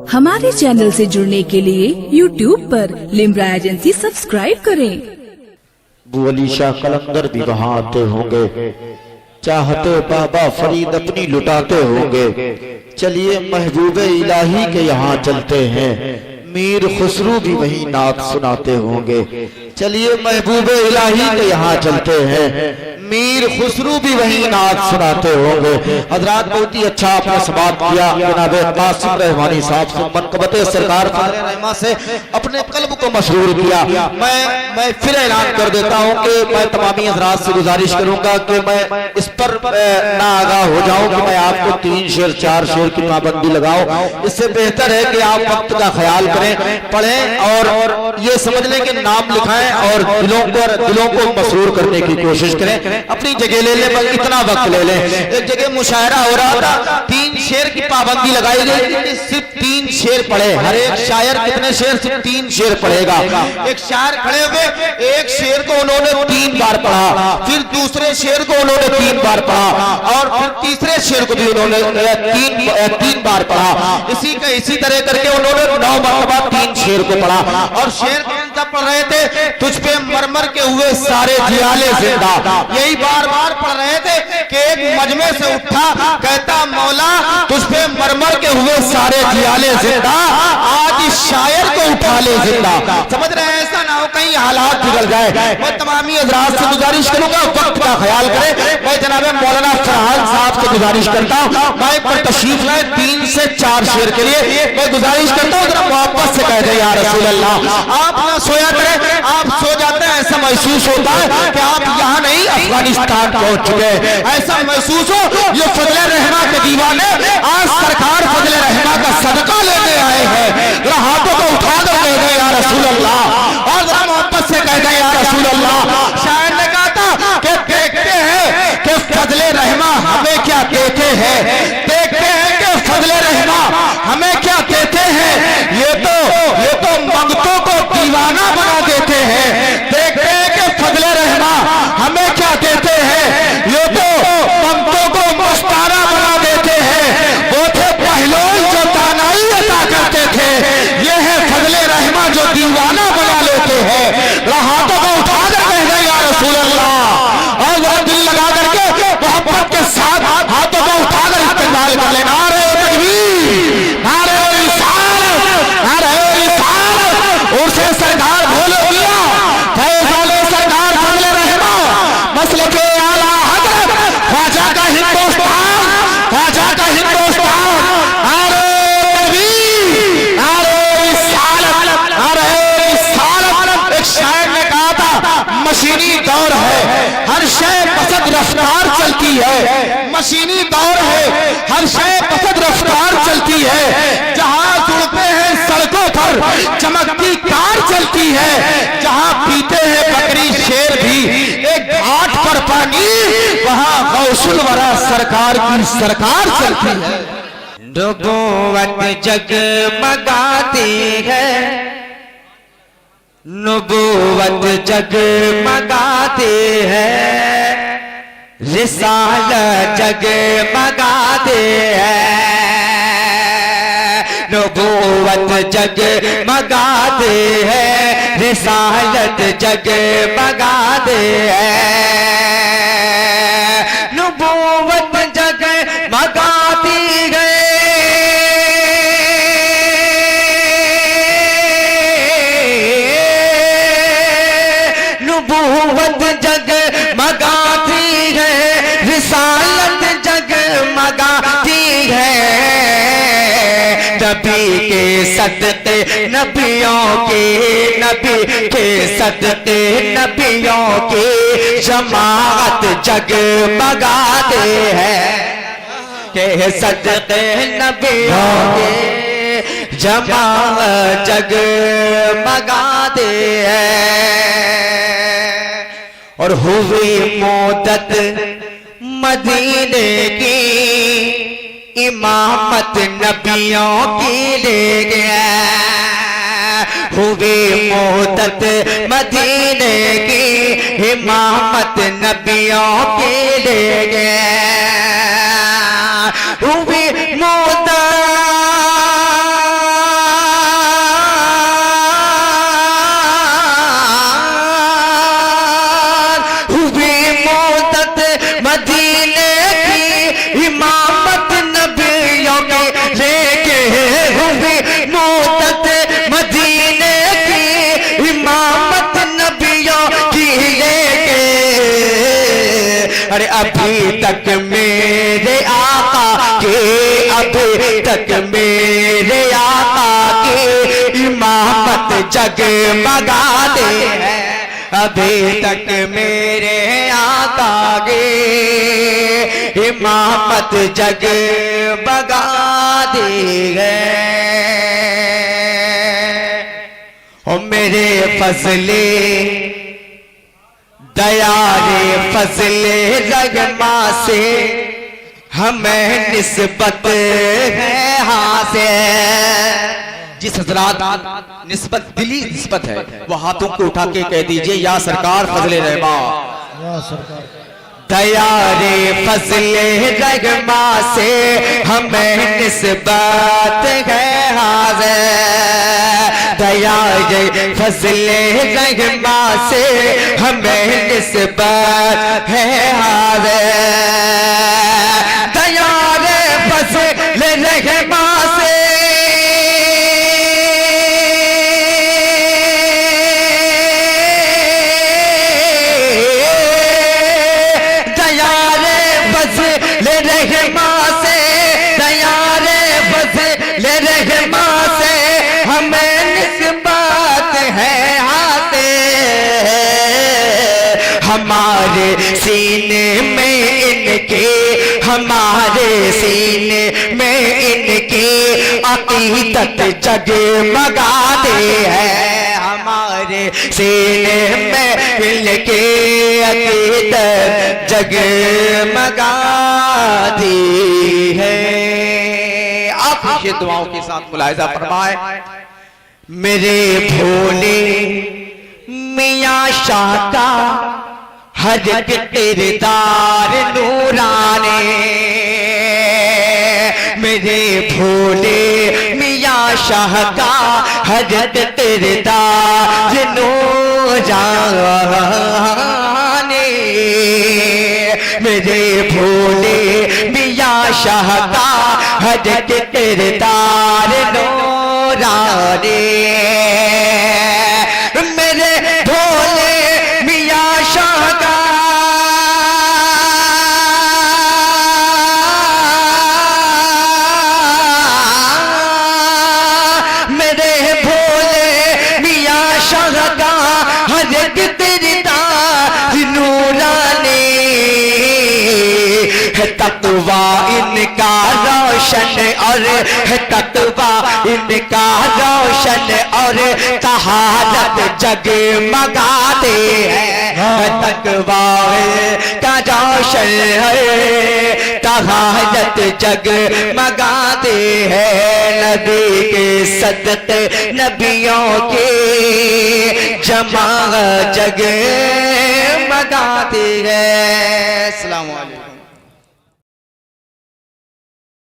हमारे चैनल से जुड़ने के लिए YouTube पर लिम्रा एजेंसी सब्सक्राइब करें। अबू अली शाह कलंदर भी वहाँ आते होंगे, चाहते बाबा फरीद अपनी लुटाते होंगे। चलिए महबूबे इलाही के यहाँ चलते हैं, मीर खुसरू भी वहीं नात सुनाते होंगे। चलिए महबूबे इलाही के यहाँ चलते हैं, मीर खुसरू भी वहीं नात सुनाते होंगे। हजरात बहुत ही अच्छा आपने सवाल किया जनाब कासिम रहमानी साहब से, मनकबत सरकार फाज़िल रहमा से अपने कल्ब को मशहूर किया। मैं फिर ऐलान कर देता हूँ कि मैं तमामी हजरात से गुजारिश करूंगा कि मैं इस पर ना आगाह हो जाऊं कि मैं आपको 3 शेर 4 शेर की पाबंदी लगाऊं। इससे बेहतर है कि आप वक्त का ख्याल करें, पढ़ें और ये समझ लें कि नाम लिखाएं और दिलों को मशहूर करने की कोशिश करें। अपनी जगह ले लें, बस इतना वक्त ले लें। एक जगह मुशायरा हो रहा था, 3 शेर की पाबंदी लगाई गई कि सिर्फ 3 शेर पढ़े। हर एक शायर कितने शेर? सिर्फ 3 शेर पढ़ेगा। एक शायर खड़े हुए, एक शेर को उन्होंने 3 बार पढ़ा, फिर दूसरे शेर को उन्होंने 3 बार पढ़ा और फिर तीसरे शेर को भी उन्होंने 3 बार पढ़ा। इसी तरह करके उन्होंने 9 मरतबा 3 शेर को पढ़ा। और शेर जब पढ़ रहे थे, तुझ पे मरमर के हुए सारे जियाले जिंदा, यही बार बार पढ़ रहे थे कि एक मजमे से उठा कहता मौला तुझ पे मरमर के हुए सारे जियाले जिंदा, आज इस शायर को उठा ले जिंदा। समझ रहे हैं? ऐसा ना हो कहीं हालात बिगड़ जाए। मैं तमामी हजरात से गुजारिश करूंगा वक्त का ख्याल करें। मैं जनाब मौलाना फरहान साहब से गुजारिश करता हूँ माइक पर तशरीफ लाए 3 से 4 शेर के लिए। मैं गुजारिश करता हूँ जरा मोहब्बत से कह दे या रसूल अल्लाह। आप ना सोया करें, आप सो जाते हैं, ऐसा महसूस होता है कि आप यहाँ नहीं अफगानिस्तान पहुंच चुके। ऐसा महसूस हो ये फजले रहमा के दीवाने आज सरकार फजले रहमा का सदका लेने आए हैं। जरा हाथों को उठा कर कह दे या रसूल अल्लाह और जरा मोहब्बत से कह दे या रसूल अल्लाह। शायर ने कहा था कि देखते हैं कि फजले रहमा हमें क्या देते हैं, देखते हैं कि फजले रहमा हमें क्या देते हैं। ये तो मंगतों को दीवाना बना देते हैं। देखते हैं कि फजले रहमा हमें क्या देते हैं, ये तो मंगतों को मुस्तारा बना देते हैं। वो थे पहलवान जो दानाई अता करते थे, ये है फजले रहमा जो दीवाना बना लेते हैं। हाथों को उठा कर कह दे या रसूल अल्लाह और वो दिल लगा करके मोहब्बत के साथ हाथों को उठा कर इस्तेमाल कर लेना। नारे तकबीर, नारे रिसालत, नारे रिसालत। उसे सरदार भूल गया फैज़ाने सरदार फजले रहमा मसले के आला हज़रत ख्वाजा का हिंदुस्तान, ख्वाजा का हिंदुस्तान। नारे तकबीर, नारे रिसालत, नारे रिसालत। एक शायर ने कहा था मशीनी दौर है, हर शय बसद रफ्तार चलती है। मशीनी दौर है, हर शय बसद रफ्तार चलती है। जहां जुड़ते हैं सड़कों पर चमकती कार चलती है। जहां पीते हैं बकरी शेर भी एक घाट पर पानी, वहां गौसुल वरा सरकार की सरकार चलती है। नबूवत जगमगाती है, नबूवत जगमगाती है, रिसालत जगमगाती है। नबूवत जगमगाती है, रिसालत जगमगाती है। नबूवत जगमगाती है, नबूवत जगमगाती है, रिसालत जगमगाती है। नबी के सदके नबियों के, नबी के सदके नबियों की जमात जगमगाते हैं। के सदके नबियों के जमात जगमगाते हैं। और हुई मुद्दत मदीने की, इमामत नबियों की ले गया। हुई मुद्दत मदीने की, इमामत नबियों की ले गया। हुई امامت نبیوں کی لے کے ہوئی مدت مدینے کی امامت نبیوں کی لے کے ارے ابھی تک میرے آقا کے ابھی تک میرے آقا کی امامت جگمگاتے ہیں ابھی تک میرے آقا کی امامت جگمگاتے ہیں او میرے فضل دیارے فضل رحمہ سے ہمیں نسبت ہے حاصل جس حضرات نسبت دلی نسبت ہے وہ ہاتھوں کو اٹھا کے کہہ دیجئے یا سرکار فضل رحمہ دیارے فضل رحمہ سے ہمیں نسبت ہے حاضر دیارے فضل رحمہ سے ہمیں نسبت ہے حاضر دیارے فضل رحمہ سے ہمارے سینے میں ان کے ہمارے سینے میں ان کی عقیدت جگمگاتے ہیں ہمارے سینے میں ان کی عقیدت جگمگاتی ہے آپ یہ دعاؤں کے ساتھ ملاحظہ فرمائیں میرے بھولے میاں شاہ کا ہر کردار نورانے میرے بھولے میاں شاہ کا ہر کردار نورانے میرے بھولے میاں شاہ کا ہر کردار نورانے میرے بھولے میاں شاہ کا میرے بھولے میاں شاہ کا ہر کردار نورانے ہے تقویٰ ان کا روشن اور ہے تقویٰ ان کا روشن اور طہارت جگمگاتے ہیں تقویٰ کا روشن ہے طہارت جگمگاتے ہیں نبی کے صدقے نبیوں کی جماعت جگمگاتے ہیں السلام علیکم